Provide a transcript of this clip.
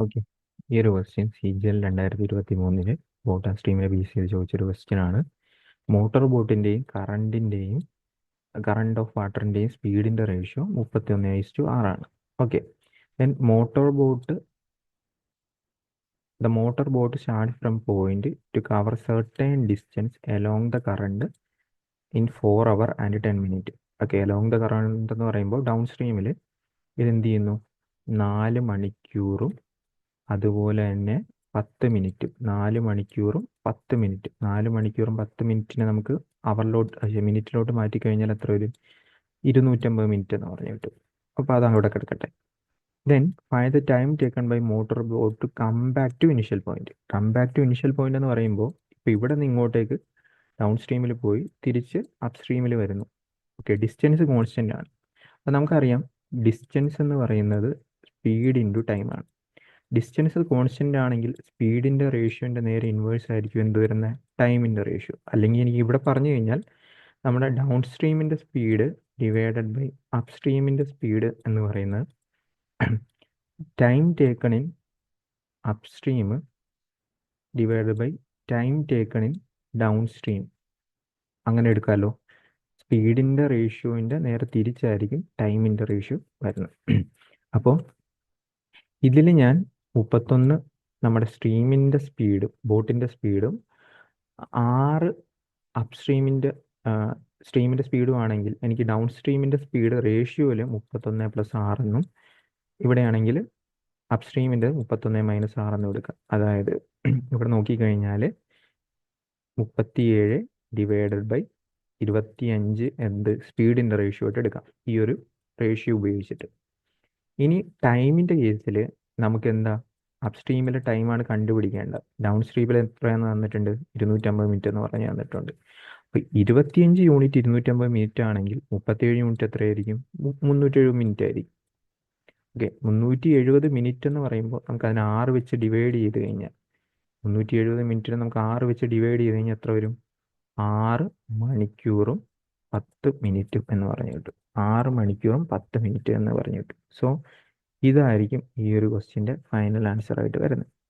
Okay. ഈ ഒരു question CGL 2023 boat and സ്ട്രീമിലെ BCL ചോദിച്ചൊരു ക്വസ്റ്റ്യൻ ആണ്. മോട്ടോർ ബോട്ടിൻ്റെയും കറണ്ട് ഓഫ് വാട്ടറിൻ്റെയും സ്പീഡിൻ്റെ റേഷ്യോ 31:6 ആണ്. Okay. Then the motor boat starts from point to cover certain distance along the current in 4 hours and 10 minutes. Okay, along the current എന്ന് പറയുമ്പോൾ down സ്ട്രീമിൽ ഇതെന്ത് ചെയ്യുന്നു? 4 മണിക്കൂറും അതുപോലെ തന്നെ 10 മിനിറ്റും 4 മണിക്കൂറും 10 മിനിറ്റ് 4 മണിക്കൂറും 10 മിനിറ്റിനെ നമുക്ക് മിനിറ്റിലോട്ട് മാറ്റിക്കഴിഞ്ഞാൽ എത്ര വരും? 250 മിനിറ്റ് എന്ന് പറഞ്ഞു കിട്ടും. അപ്പോൾ അത് അവിടെ കിടക്കട്ടെ. Then find the time taken by motor boat to come back to initial point. Come back to initial point എന്ന് പറയുമ്പോൾ ഇപ്പോൾ ഇവിടെ നിന്ന് ഇങ്ങോട്ടേക്ക് ഡൗൺ സ്ട്രീമിൽ പോയി തിരിച്ച് അപ്പ് സ്ട്രീമിൽ വരുന്നു. ഓക്കെ, ഡിസ്റ്റൻസ് കോൺസ്റ്റൻ്റ് ആണ്. അപ്പോൾ നമുക്കറിയാം ഡിസ്റ്റൻസ് എന്ന് പറയുന്നത് സ്പീഡ് ഇൻറ്റു ടൈമാണ്. ഡിസ്റ്റൻസ് കോൺസ്റ്റൻ്റ് ആണെങ്കിൽ സ്പീഡിൻ്റെ റേഷ്യോൻ്റെ നേരെ ഇൻവേഴ്സ് ആയിരിക്കും എന്ത് വരുന്നത്? ടൈമിൻ്റെ റേഷ്യോ. അല്ലെങ്കിൽ എനിക്ക് ഇവിടെ പറഞ്ഞു കഴിഞ്ഞാൽ നമ്മുടെ ഡൗൺ സ്ട്രീമിൻ്റെ സ്പീഡ് ഡിവൈഡഡ് ബൈ അപ്പ് സ്ട്രീമിൻ്റെ സ്പീഡ് എന്ന് പറയുന്നത് time taken in upstream divided by time taken in downstream. അങ്ങനെ എടുക്കാമല്ലോ. സ്പീഡിൻ്റെ റേഷ്യോൻ്റെ നേരെ തിരിച്ചായിരിക്കും ടൈമിൻ്റെ റേഷ്യോ വരുന്നത്. അപ്പോൾ ഇതിൽ ഞാൻ 31 നമ്മുടെ സ്ട്രീമിൻ്റെ സ്പീഡും ബോട്ടിൻ്റെ സ്പീഡും 6 അപ്പ് സ്ട്രീമിൻ്റെ സ്പീഡും ആണെങ്കിൽ എനിക്ക് ഡൗൺ സ്ട്രീമിൻ്റെ സ്പീഡ് റേഷ്യോയിൽ 31 + 6 എന്നും ഇവിടെയാണെങ്കിൽ അപ്പ് സ്ട്രീമിൻ്റെ 31 - 6 എന്നും എടുക്കാം. അതായത് ഇവിടെ നോക്കിക്കഴിഞ്ഞാൽ 37 ഡിവൈഡഡ് ബൈ 25 എന്ത് സ്പീഡിൻ്റെ റേഷ്യോ ആയിട്ട് എടുക്കാം, ഈ ഒരു റേഷ്യോ ഉപയോഗിച്ചിട്ട്. ഇനി ടൈമിൻ്റെ കേസിൽ നമുക്ക് എന്താ, അപ്പ് സ്ട്രീമിലെ ടൈമാണ് കണ്ടുപിടിക്കേണ്ടത്. ഡൗൺ സ്ട്രീമിൽ എത്രയാണെന്ന് തന്നിട്ടുണ്ട്? 250 മിനിറ്റ് എന്ന് പറഞ്ഞ് തന്നിട്ടുണ്ട്. അപ്പോൾ 25 യൂണിറ്റ് 250 മിനിറ്റ് ആണെങ്കിൽ 37 യൂണിറ്റ് എത്രയായിരിക്കും? 370 മിനിറ്റ് ആയിരിക്കും. ഓക്കെ, 370 മിനിറ്റ് എന്ന് പറയുമ്പോൾ നമുക്ക് അതിനെ 6 വെച്ച് ഡിവൈഡ് ചെയ്ത് കഴിഞ്ഞാൽ 370 മിനിറ്റിന് നമുക്ക് 6 വെച്ച് ഡിവൈഡ് ചെയ്ത് കഴിഞ്ഞാൽ എത്ര വരും? 6 മണിക്കൂറും 10 മിനിറ്റും എന്ന് പറഞ്ഞു കിട്ടും. 6 മണിക്കൂറും 10 മിനിറ്റ് എന്ന് പറഞ്ഞു കിട്ടും. സോ ഇതായിരിക്കും ഈ ഒരു ക്വസ്റ്റ്യൻ്റെ ഫൈനൽ ആൻസർ ആയിട്ട് വരുന്നത്.